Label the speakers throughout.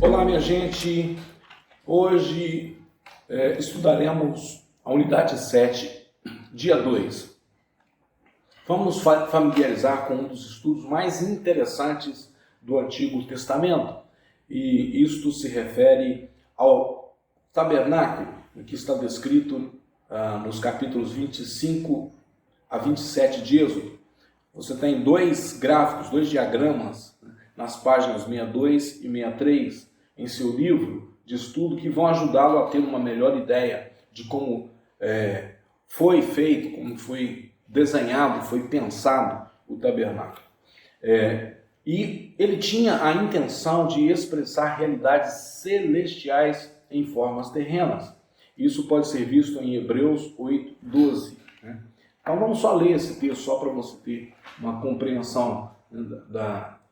Speaker 1: Olá, minha gente. Hoje estudaremos a unidade 7, dia 2. Vamos nos familiarizar com um dos estudos mais interessantes do Antigo Testamento. E isto se refere ao tabernáculo, que está descrito nos capítulos 25 a 27 de Êxodo. Você tem dois gráficos, dois diagramas, nas páginas 62 e 63, em seu livro de estudo, que vão ajudá-lo a ter uma melhor ideia de como foi feito, como foi desenhado, foi pensado o tabernáculo. E ele tinha a intenção de expressar realidades celestiais em formas terrenas. Isso pode ser visto em Hebreus 8:12. Então vamos só ler esse texto, só para você ter uma compreensão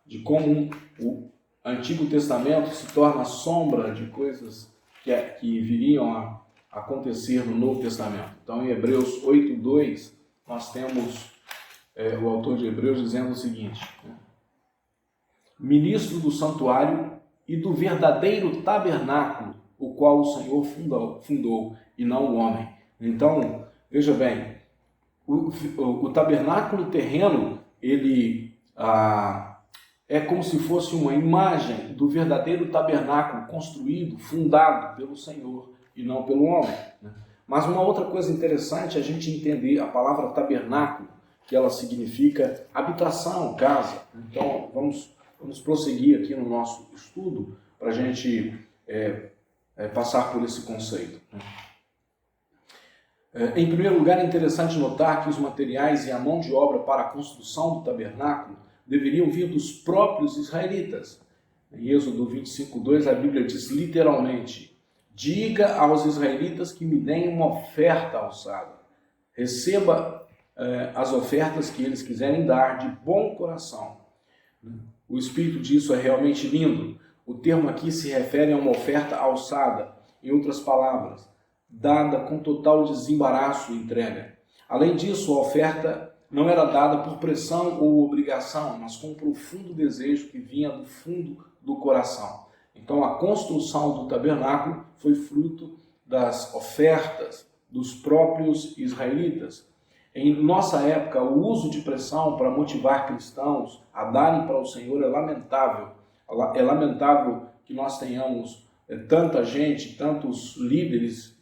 Speaker 1: de como o Antigo Testamento se torna sombra de coisas que viriam a acontecer no Novo Testamento. Então em Hebreus 8:2 nós temos o autor de Hebreus dizendo o seguinte: ministro do santuário e do verdadeiro tabernáculo, o qual o Senhor fundou e não o homem. Então, veja bem, o tabernáculo terreno, ele é como se fosse uma imagem do verdadeiro tabernáculo construído, fundado pelo Senhor e não pelo homem. Mas uma outra coisa interessante é a gente entender a palavra tabernáculo, que ela significa habitação, casa. Então, vamos prosseguir aqui no nosso estudo para a gente passar por esse conceito. Em primeiro lugar, é interessante notar que os materiais e a mão de obra para a construção do tabernáculo deveriam vir dos próprios israelitas. Em Êxodo 25:2, a Bíblia diz literalmente: diga aos israelitas que me deem uma oferta alçada. Receba as ofertas que eles quiserem dar de bom coração. O espírito disso é realmente lindo. O termo aqui se refere a uma oferta alçada, em outras palavras, dada com total desembaraço e entrega. Além disso, a oferta não era dada por pressão ou obrigação, mas com um profundo desejo que vinha do fundo do coração. Então, a construção do tabernáculo foi fruto das ofertas dos próprios israelitas. Em nossa época, o uso de pressão para motivar cristãos a darem para o Senhor é lamentável. É lamentável que nós tenhamos tanta gente, tantos líderes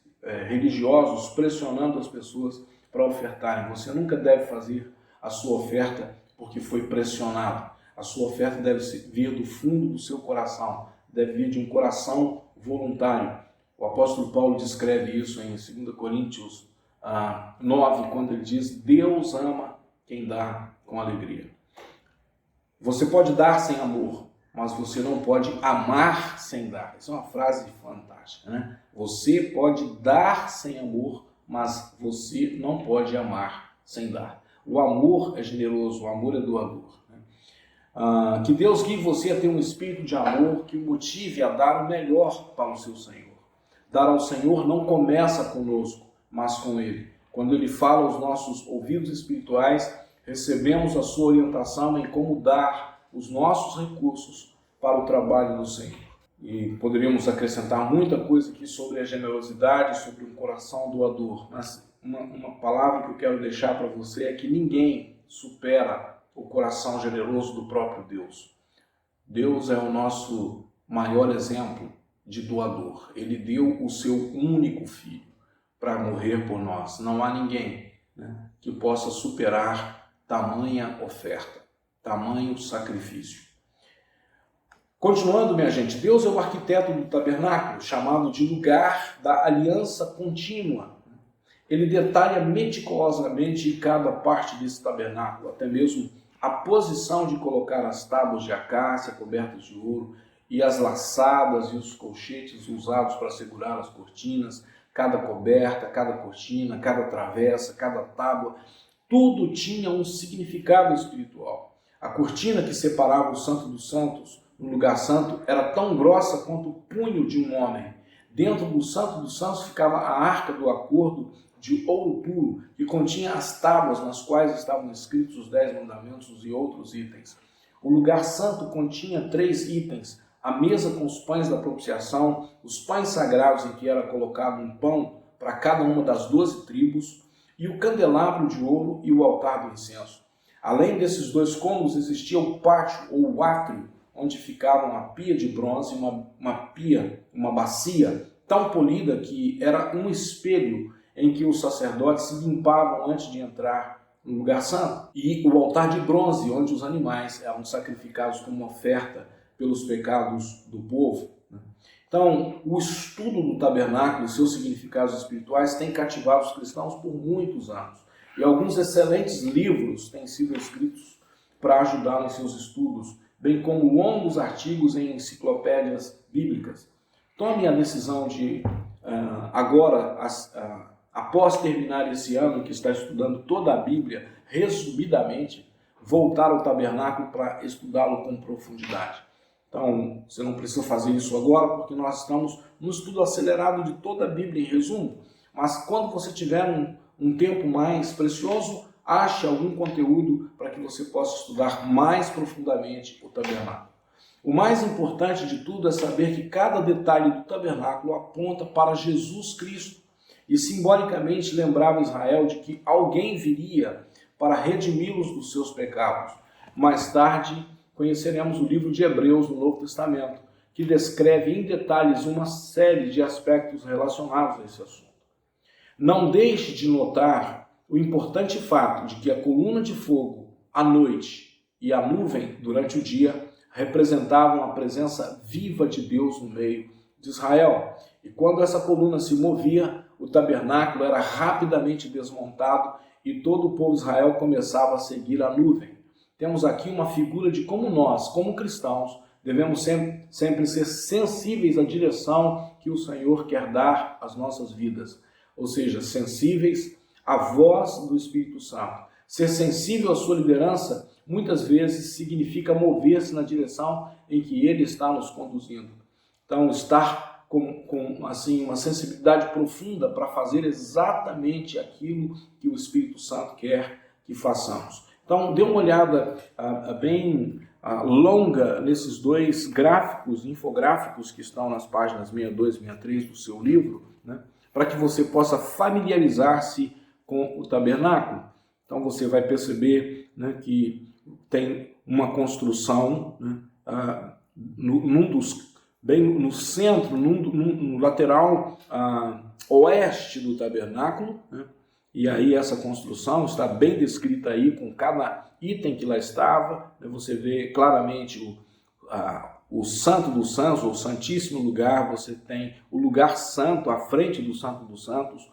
Speaker 1: religiosos pressionando as pessoas para ofertarem. Você nunca deve fazer a sua oferta porque foi pressionado. A sua oferta deve vir do fundo do seu coração, deve vir de um coração voluntário. O apóstolo Paulo descreve isso em 2 Coríntios 9, quando ele diz: Deus ama quem dá com alegria. Você pode dar sem amor, mas você não pode amar sem dar. Essa é uma frase fantástica, né? Você pode dar sem amor, mas você não pode amar sem dar. O amor é generoso, o amor é doador. Que Deus guie você a ter um espírito de amor que o motive a dar o melhor para o seu Senhor. Dar ao Senhor não começa conosco, mas com Ele. Quando Ele fala aos nossos ouvidos espirituais, recebemos a sua orientação em como dar os nossos recursos para o trabalho do Senhor. E poderíamos acrescentar muita coisa aqui sobre a generosidade, sobre um coração doador, mas uma palavra que eu quero deixar para você é que ninguém supera o coração generoso do próprio Deus. Deus é o nosso maior exemplo de doador. Ele deu o seu único filho para morrer por nós. Não há ninguém que possa superar tamanha oferta, tamanho sacrifício. Continuando, minha gente, Deus é o arquiteto do tabernáculo, chamado de lugar da aliança contínua. Ele detalha meticulosamente cada parte desse tabernáculo, até mesmo a posição de colocar as tábuas de acácia cobertas de ouro e as laçadas e os colchetes usados para segurar as cortinas, cada coberta, cada cortina, cada travessa, cada tábua, tudo tinha um significado espiritual. A cortina que separava o Santo dos Santos no lugar santo era tão grossa quanto o punho de um homem. Dentro do Santo dos Santos ficava a arca do acordo, de ouro puro, que continha as tábuas nas quais estavam escritos os 10 mandamentos e outros itens. O lugar santo continha 3 itens: a mesa com os pães da propiciação, os pães sagrados em que era colocado um pão para cada uma das 12 tribos, e o candelabro de ouro e o altar do incenso. Além desses 2 cômodos existia o pátio ou o átrio, onde ficava uma pia de bronze, uma bacia tão polida que era um espelho em que os sacerdotes se limpavam antes de entrar no lugar santo, e o altar de bronze, onde os animais eram sacrificados como oferta pelos pecados do povo. Então, o estudo do tabernáculo e seus significados espirituais tem cativado os cristãos por muitos anos. E alguns excelentes livros têm sido escritos para ajudá-los em seus estudos, bem como longos artigos em enciclopédias bíblicas. Tome a decisão de, agora, após terminar esse ano que está estudando toda a Bíblia, resumidamente, voltar ao tabernáculo para estudá-lo com profundidade. Então, você não precisa fazer isso agora, porque nós estamos no estudo acelerado de toda a Bíblia em resumo, mas quando você tiver um tempo mais precioso, ache algum conteúdo para que você possa estudar mais profundamente o tabernáculo. O mais importante de tudo é saber que cada detalhe do tabernáculo aponta para Jesus Cristo e simbolicamente lembrava Israel de que alguém viria para redimi-los dos seus pecados. Mais tarde, conheceremos o livro de Hebreus no Novo Testamento, que descreve em detalhes uma série de aspectos relacionados a esse assunto. Não deixe de notar o importante fato de que a coluna de fogo à noite e a nuvem durante o dia representavam a presença viva de Deus no meio de Israel. E quando essa coluna se movia, o tabernáculo era rapidamente desmontado e todo o povo de Israel começava a seguir a nuvem. Temos aqui uma figura de como nós, como cristãos, devemos sempre ser sensíveis à direção que o Senhor quer dar às nossas vidas. Ou seja, sensíveis à voz do Espírito Santo. Ser sensível à sua liderança muitas vezes significa mover-se na direção em que Ele está nos conduzindo. Então, estar com assim, uma sensibilidade profunda para fazer exatamente aquilo que o Espírito Santo quer que façamos. Então, dê uma olhada bem longa nesses 2 gráficos, infográficos que estão nas páginas 62 e 63 do seu livro, né, para que você possa familiarizar-se com o tabernáculo. Então, você vai perceber, né, que tem uma construção, né, bem no centro, no lateral oeste do tabernáculo, né? E aí essa construção está bem descrita aí com cada item que lá estava, né? Você vê claramente o Santo dos Santos, ou Santíssimo Lugar, você tem o lugar santo à frente do Santo dos Santos.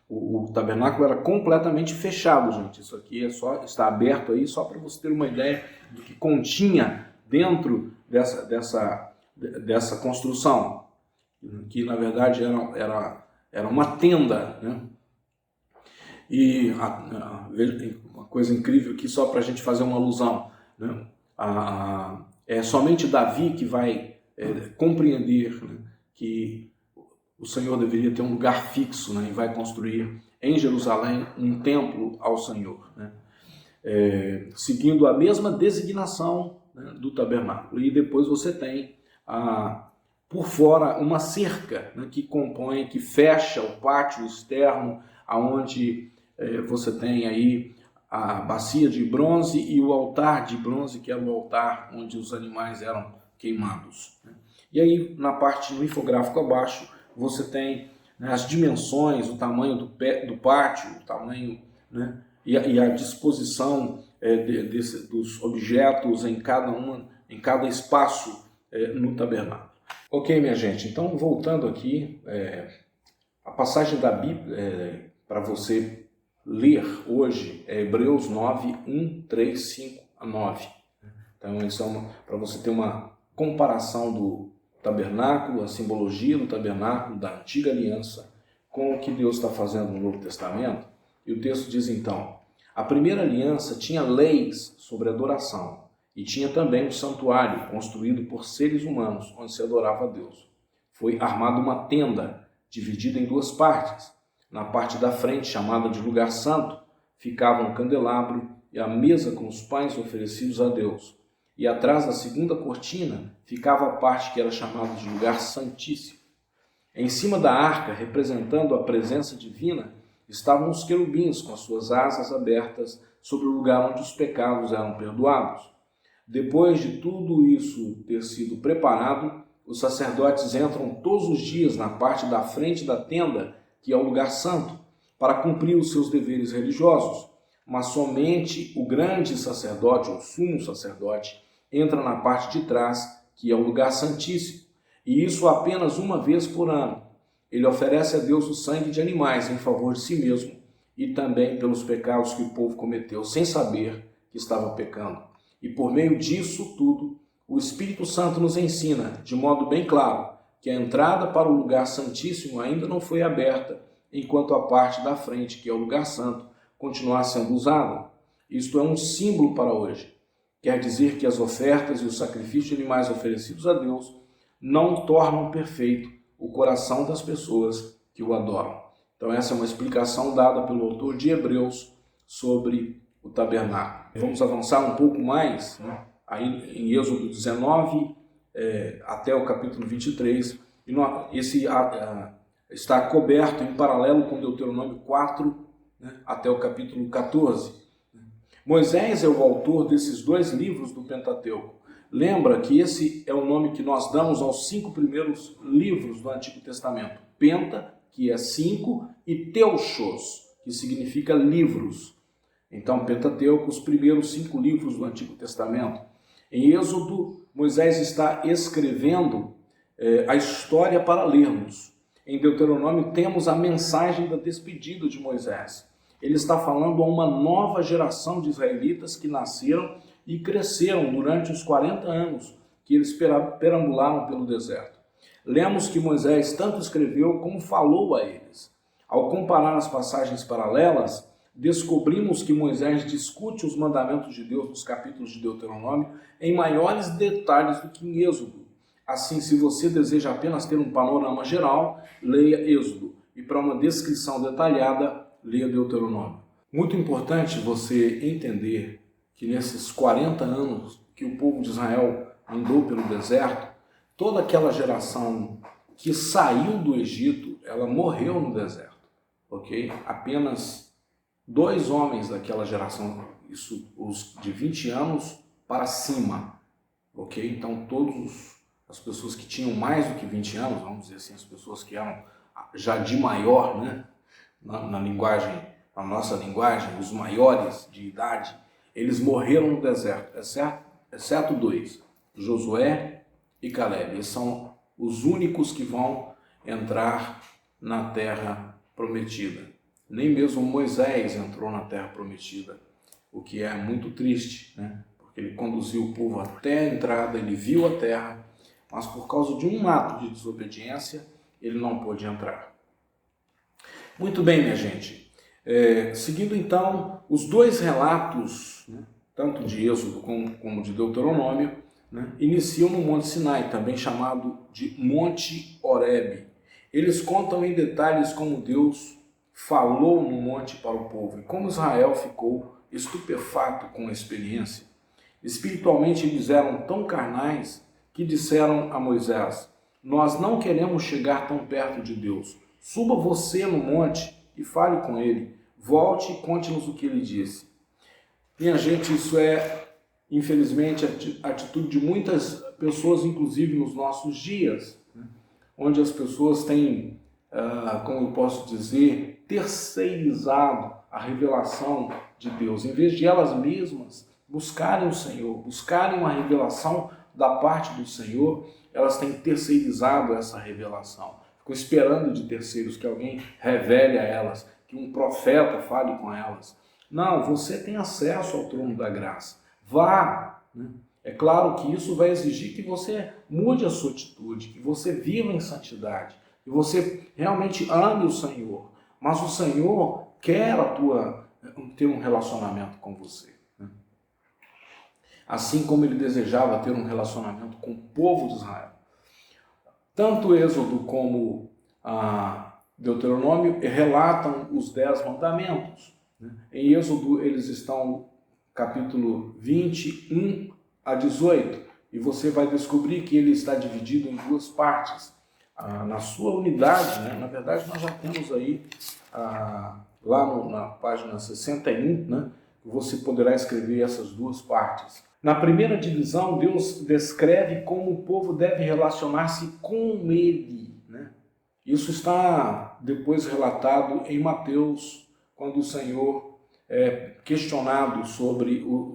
Speaker 1: O tabernáculo era completamente fechado, gente. Isso aqui está aberto aí só para você ter uma ideia do que continha dentro dessa construção, que na verdade era uma tenda, né? E uma coisa incrível aqui, só para a gente fazer uma alusão, né? É somente Davi que vai compreender, né, que o Senhor deveria ter um lugar fixo, né, e vai construir em Jerusalém um templo ao Senhor, né, seguindo a mesma designação, né, do tabernáculo. E depois você tem por fora uma cerca, né, que fecha o pátio externo, aonde você tem aí a bacia de bronze e o altar de bronze, que era o altar onde os animais eram queimados, né. E aí no infográfico abaixo você tem, né, as dimensões, o tamanho do pátio, o tamanho, né, e a disposição dos objetos em cada espaço no tabernáculo. Ok, minha gente, então voltando aqui, a passagem da Bíblia para você ler hoje é Hebreus 9, 1, 3, 5 a 9. Então isso é para você ter uma comparação do tabernáculo, a simbologia do tabernáculo da antiga aliança com o que Deus está fazendo no Novo Testamento. E o texto diz então: a primeira aliança tinha leis sobre adoração e tinha também um santuário construído por seres humanos onde se adorava a Deus. Foi armada uma tenda dividida em 2 partes. Na parte da frente, chamada de lugar santo, ficava um candelabro e a mesa com os pães oferecidos a Deus. E atrás da segunda cortina ficava a parte que era chamada de lugar santíssimo. Em cima da arca, representando a presença divina, estavam os querubins com as suas asas abertas sobre o lugar onde os pecados eram perdoados. Depois de tudo isso ter sido preparado, os sacerdotes entram todos os dias na parte da frente da tenda, que é o lugar santo, para cumprir os seus deveres religiosos. Mas somente o grande sacerdote, ou sumo sacerdote, entra na parte de trás, que é o lugar santíssimo, e isso apenas uma vez por ano. Ele oferece a Deus o sangue de animais em favor de si mesmo e também pelos pecados que o povo cometeu sem saber que estava pecando. E por meio disso tudo, o Espírito Santo nos ensina, de modo bem claro, que a entrada para o lugar santíssimo ainda não foi aberta, enquanto a parte da frente, que é o lugar santo, continuar sendo usada. Isto é um símbolo para hoje. Quer dizer que as ofertas e os sacrifícios de animais oferecidos a Deus não tornam perfeito o coração das pessoas que o adoram. Então essa é uma explicação dada pelo autor de Hebreus sobre o tabernáculo. Vamos avançar um pouco mais, né? Aí em Êxodo 19 até o capítulo 23, e esse está coberto em paralelo com Deuteronômio 4, né, até o capítulo 14. Moisés é o autor desses 2 livros do Pentateuco. Lembra que esse é o nome que nós damos aos 5 primeiros livros do Antigo Testamento. Penta, que é 5, e Teuchos, que significa livros. Então, Pentateuco, os primeiros 5 livros do Antigo Testamento. Em Êxodo, Moisés está escrevendo a história para lermos. Em Deuteronômio, temos a mensagem da despedida de Moisés. Ele está falando a uma nova geração de israelitas que nasceram e cresceram durante os 40 anos que eles perambularam pelo deserto. Lemos que Moisés tanto escreveu como falou a eles. Ao comparar as passagens paralelas, descobrimos que Moisés discute os mandamentos de Deus nos capítulos de Deuteronômio em maiores detalhes do que em Êxodo. Assim, se você deseja apenas ter um panorama geral, leia Êxodo. E para uma descrição detalhada, leia Deuteronômio. Muito importante você entender que nesses 40 anos que o povo de Israel andou pelo deserto, toda aquela geração que saiu do Egito, ela morreu no deserto, ok? Apenas 2 homens daquela geração, isso os de 20 anos para cima, ok? Então todas as pessoas que tinham mais do que 20 anos, vamos dizer assim, as pessoas que eram já de maior, né? Na nossa linguagem, os maiores de idade, eles morreram no deserto, exceto 2, Josué e Caleb. Eles são os únicos que vão entrar na terra prometida. Nem mesmo Moisés entrou na terra prometida, o que é muito triste, né? Porque ele conduziu o povo até a entrada, ele viu a terra, mas por causa de um ato de desobediência, ele não pôde entrar. Muito bem, minha gente. Seguindo então os 2 relatos, né, tanto de Êxodo como de Deuteronômio, né, iniciam no Monte Sinai, também chamado de Monte Horebe. Eles contam em detalhes como Deus falou no monte para o povo e como Israel ficou estupefato com a experiência. Espiritualmente eles eram tão carnais que disseram a Moisés: nós não queremos chegar tão perto de Deus. Suba você no monte e fale com ele. Volte e conte-nos o que ele disse. Minha gente, isso é, infelizmente, a atitude de muitas pessoas, inclusive nos nossos dias, né? Onde as pessoas têm, como eu posso dizer, terceirizado a revelação de Deus. Em vez de elas mesmas buscarem o Senhor, buscarem uma revelação da parte do Senhor, elas têm terceirizado essa revelação. Ficam esperando de terceiros que alguém revele a elas, que um profeta fale com elas. Não, você tem acesso ao trono da graça. Vá, né? É claro que isso vai exigir que você mude a sua atitude, que você viva em santidade, que você realmente ame o Senhor. Mas o Senhor quer ter um relacionamento com você, né? Assim como ele desejava ter um relacionamento com o povo de Israel. Tanto Êxodo como Deuteronômio relatam os 10 mandamentos. Em Êxodo eles estão capítulo 21 a 18, e você vai descobrir que ele está dividido em duas partes. Na sua unidade, né? Na verdade nós já temos aí, lá na página 61, né? Você poderá escrever essas duas partes. Na primeira divisão, Deus descreve como o povo deve relacionar-se com ele, né? Isso está depois relatado em Mateus, quando o Senhor é questionado sobre o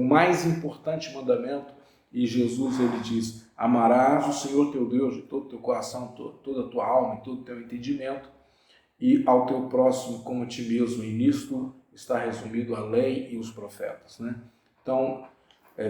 Speaker 1: mais importante mandamento, e Jesus ele diz: amarás o Senhor teu Deus de todo o teu coração, toda a tua alma e todo o teu entendimento, e ao teu próximo como a ti mesmo. E nisto está resumido a lei e os profetas, né? Então,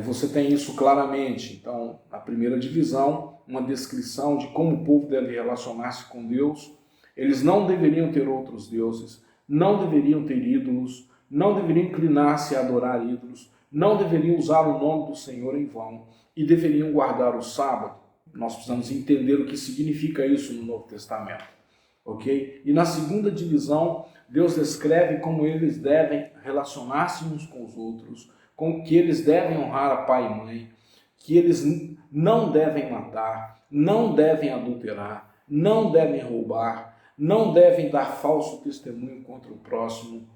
Speaker 1: você tem isso claramente. Então, na primeira divisão, uma descrição de como o povo deve relacionar-se com Deus. Eles não deveriam ter outros deuses, não deveriam ter ídolos, não deveriam inclinar-se a adorar ídolos, não deveriam usar o nome do Senhor em vão e deveriam guardar o sábado. Nós precisamos entender o que significa isso no Novo Testamento, ok? E na segunda divisão, Deus descreve como eles devem relacionar-se uns com os outros, com que eles devem honrar a pai e mãe, que eles não devem matar, não devem adulterar, não devem roubar, não devem dar falso testemunho contra o próximo,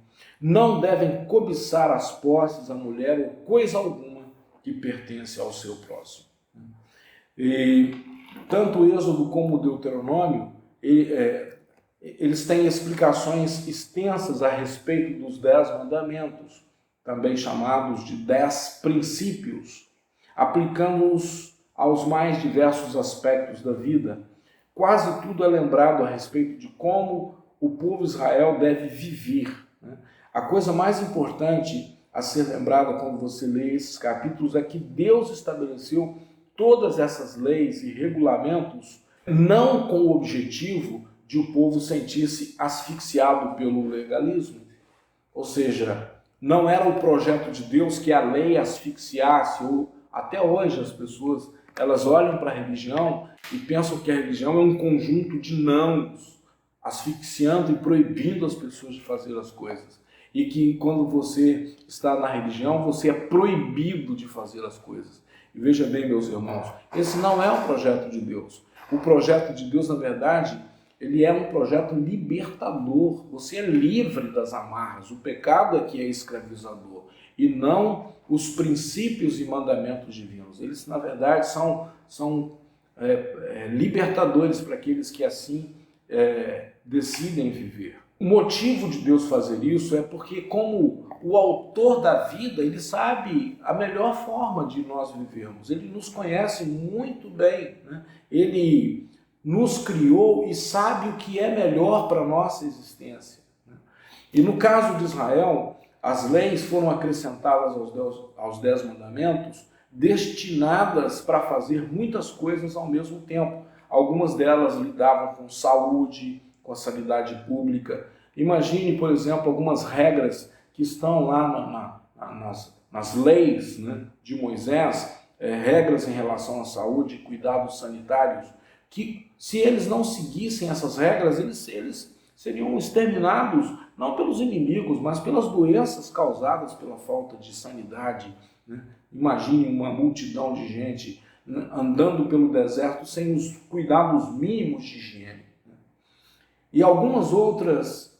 Speaker 1: não devem cobiçar as posses, a mulher ou coisa alguma que pertence ao seu próximo. E tanto o Êxodo como o Deuteronômio, eles têm explicações extensas a respeito dos 10 mandamentos, também chamados de 10 princípios, aplicando-os aos mais diversos aspectos da vida. Quase tudo é lembrado a respeito de como o povo de Israel deve viver, né? A coisa mais importante a ser lembrada quando você lê esses capítulos é que Deus estabeleceu todas essas leis e regulamentos não com o objetivo de o povo sentir-se asfixiado pelo legalismo. Ou seja, não era o projeto de Deus que a lei asfixiasse, ou até hoje as pessoas elas olham para a religião e pensam que a religião é um conjunto de nãos, asfixiando e proibindo as pessoas de fazer as coisas. E que quando você está na religião, você é proibido de fazer as coisas. E veja bem, meus irmãos, esse não é o projeto de Deus. O projeto de Deus, na verdade, ele é um projeto libertador. Você é livre das amarras. O pecado é que é escravizador, e não os princípios e mandamentos divinos. Eles, na verdade, são libertadores para aqueles que assim decidem viver. O motivo de Deus fazer isso é porque, como o autor da vida, ele sabe a melhor forma de nós vivermos. Ele nos conhece muito bem, né? Ele nos criou e sabe o que é melhor para a nossa existência, né? E no caso de Israel, as leis foram acrescentadas aos 10 mandamentos, destinadas para fazer muitas coisas ao mesmo tempo. Algumas delas lidavam com saúde, com a sanidade pública. Imagine, por exemplo, algumas regras que estão lá nas leis, né, de Moisés, regras em relação à saúde, cuidados sanitários, que se eles não seguissem essas regras, eles seriam exterminados, não pelos inimigos, mas pelas doenças causadas pela falta de sanidade, né? Imagine uma multidão de gente andando pelo deserto sem os cuidados mínimos de higiene. E algumas outras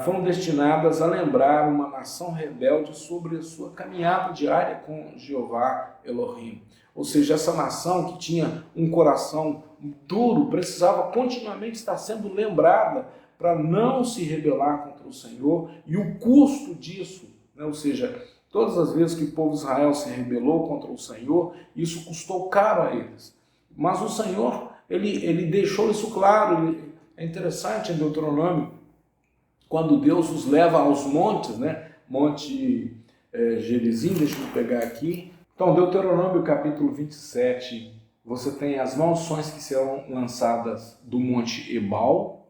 Speaker 1: foram destinadas a lembrar uma nação rebelde sobre a sua caminhada diária com Jeová Elohim. Ou seja, essa nação que tinha um coração duro precisava continuamente estar sendo lembrada para não se rebelar contra o Senhor, e o custo disso, né? Ou seja, todas as vezes que o povo de Israel se rebelou contra o Senhor, isso custou caro a eles. Mas o Senhor, ele deixou isso claro. É interessante em Deuteronômio, quando Deus os leva aos montes, né? Monte Gerizim, deixa eu pegar aqui. Então, Deuteronômio capítulo 27, você tem as maldições que serão lançadas do Monte Ebal,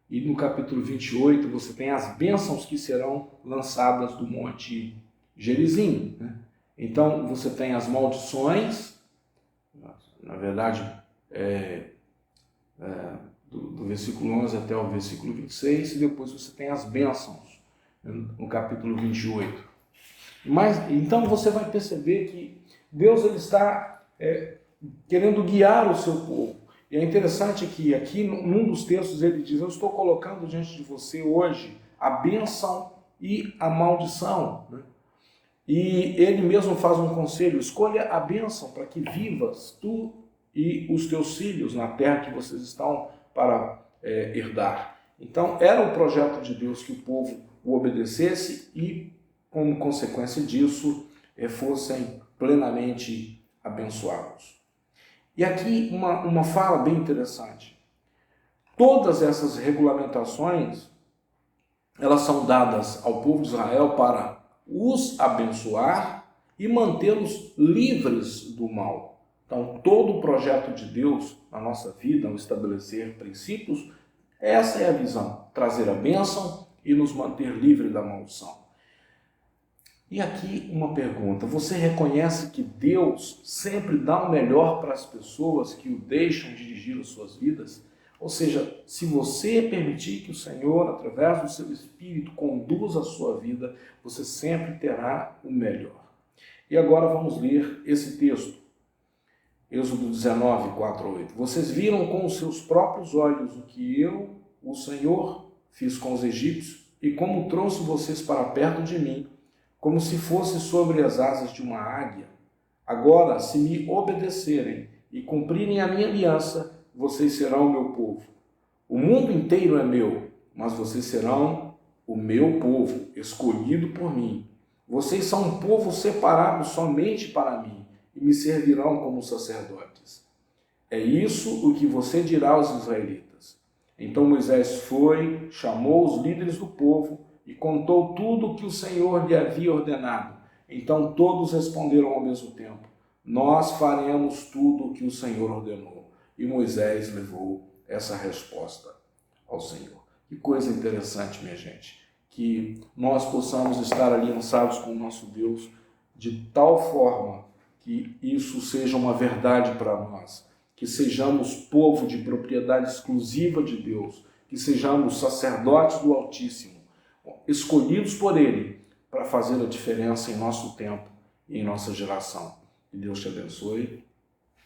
Speaker 1: e no capítulo 28 você tem as bênçãos que serão lançadas do Monte Gerizim, né? Então, você tem as maldições, na verdade, do versículo 11 até o versículo 26, e depois você tem as bênçãos, no capítulo 28. Mas, então você vai perceber que Deus ele está querendo guiar o seu povo. E é interessante que aqui, num dos textos, ele diz: eu estou colocando diante de você hoje a bênção e a maldição. Né? E ele mesmo faz um conselho: escolha a bênção para que vivas tu e os teus filhos na terra que vocês estão para herdar. Então, era o projeto de Deus que o povo o obedecesse e, como consequência disso, fossem plenamente abençoados. E aqui uma fala bem interessante. Todas essas regulamentações, elas são dadas ao povo de Israel para os abençoar e mantê-los livres do mal. Então, todo o projeto de Deus na nossa vida, ao estabelecer princípios, essa é a visão: trazer a bênção e nos manter livres da maldição. E aqui uma pergunta: você reconhece que Deus sempre dá o melhor para as pessoas que o deixam dirigir as suas vidas? Ou seja, se você permitir que o Senhor, através do seu Espírito, conduza a sua vida, você sempre terá o melhor. E agora vamos ler esse texto. Êxodo 19, 4 a 8. Vocês viram com os seus próprios olhos o que eu, o Senhor, fiz com os egípcios e como trouxe vocês para perto de mim, como se fosse sobre as asas de uma águia. Agora, se me obedecerem e cumprirem a minha aliança, vocês serão o meu povo. O mundo inteiro é meu, mas vocês serão o meu povo, escolhido por mim. Vocês são um povo separado somente para mim e me servirão como sacerdotes. É isso o que você dirá aos israelitas. Então Moisés foi, chamou os líderes do povo e contou tudo o que o Senhor lhe havia ordenado. Então todos responderam ao mesmo tempo: nós faremos tudo o que o Senhor ordenou. E Moisés levou essa resposta ao Senhor. Que coisa interessante, minha gente, que nós possamos estar aliançados com o nosso Deus de tal forma que isso seja uma verdade para nós, que sejamos povo de propriedade exclusiva de Deus, que sejamos sacerdotes do Altíssimo, escolhidos por Ele para fazer a diferença em nosso tempo e em nossa geração. Que Deus te abençoe.